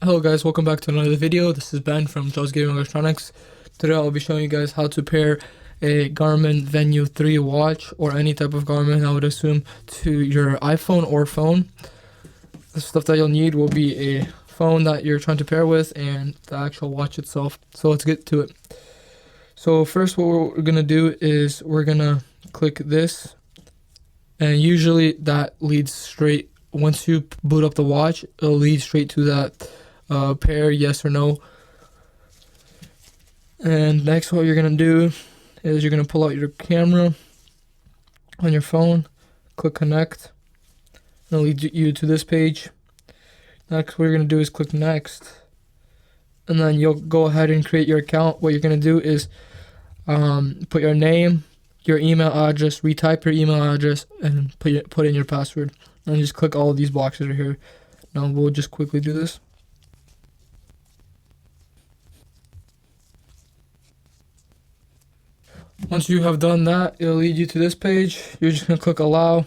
Hello guys, welcome back to another video. This is Ben from Joe's Gaming Electronics. Today I'll be showing you guys how to pair a Garmin Venu 3 watch or any type of Garmin, I would assume, to your iPhone or phone. The stuff that you'll need will be a phone that you're trying to pair with and the actual watch itself. So let's get to it. So first what we're going to do is we're going to click this, and usually that leads straight, once you boot up the watch, it'll lead straight to that pair, yes or no. And next what you're going to do is you're going to pull out your camera on your phone, click connect, and it'll lead you to this page. Next what you're going to do is click next, and then you'll go ahead and create your account. What you're going to do is put your name, your email address, retype your email address, and put in your password. And just click all of these boxes right here. Now we'll just quickly do this. Once you have done that, it'll lead you to this page. You're just going to click allow.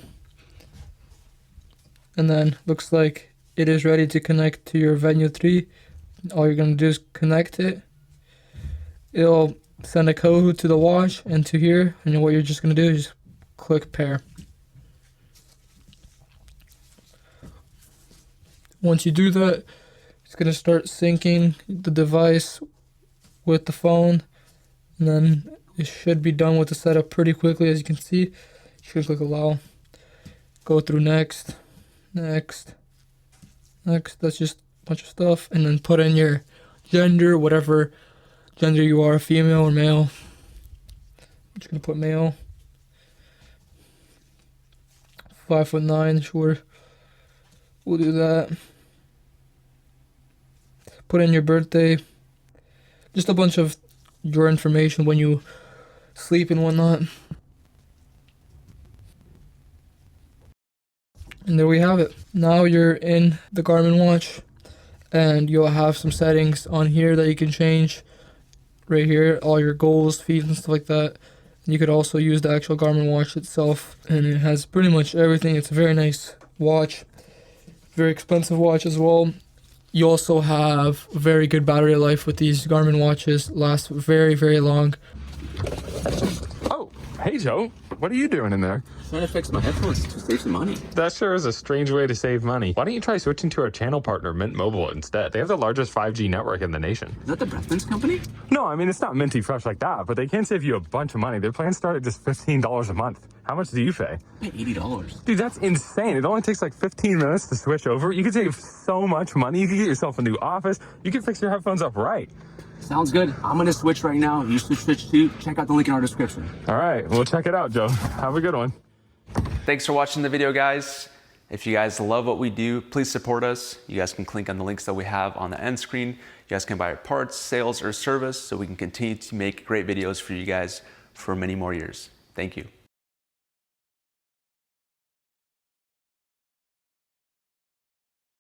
And then looks like it is ready to connect to your Venu 3. All you're going to do is connect it. It'll send a code to the watch and to here. And what you're just going to do is just click pair. Once you do that, it's going to start syncing the device with the phone, and then it should be done with the setup pretty quickly. As you can see, you should click allow, go through next, next, next. That's just a bunch of stuff, and then put in your gender, whatever gender you are, female or male. I'm just going to put male. 5'9", sure. We'll do that. Put in your birthday. Just a bunch of your information when you sleep and whatnot. And there we have it. Now you're in the Garmin watch, and you'll have some settings on here that you can change. Right here, all your goals, feeds, and stuff like that. And you could also use the actual Garmin watch itself, and it has pretty much everything. It's a very nice watch. Very expensive watch as well. You also have very good battery life with these Garmin watches. Last very, very long. Oh, hey Joe. What are you doing in there? Trying to fix my headphones to save some money. That sure is a strange way to save money. Why don't you try switching to our channel partner, Mint Mobile, instead? They have the largest 5G network in the nation. Is that the breakfast company? No, I mean, it's not minty fresh like that, but they can save you a bunch of money. Their plans start at just $15 a month. How much do you pay? I pay $80. Dude, that's insane. It only takes like 15 minutes to switch over. You could save so much money. You could get yourself a new office. You could fix your headphones up right. Sounds good. I'm going to switch right now. You should switch too. Check out the link in our description. All right, we'll check it out, Joe. Have a good one. Thanks for watching the video, guys. If you guys love what we do, please support us. You guys can click on the links that we have on the end screen. You guys can buy parts, sales, or service so we can continue to make great videos for you guys for many more years. Thank you.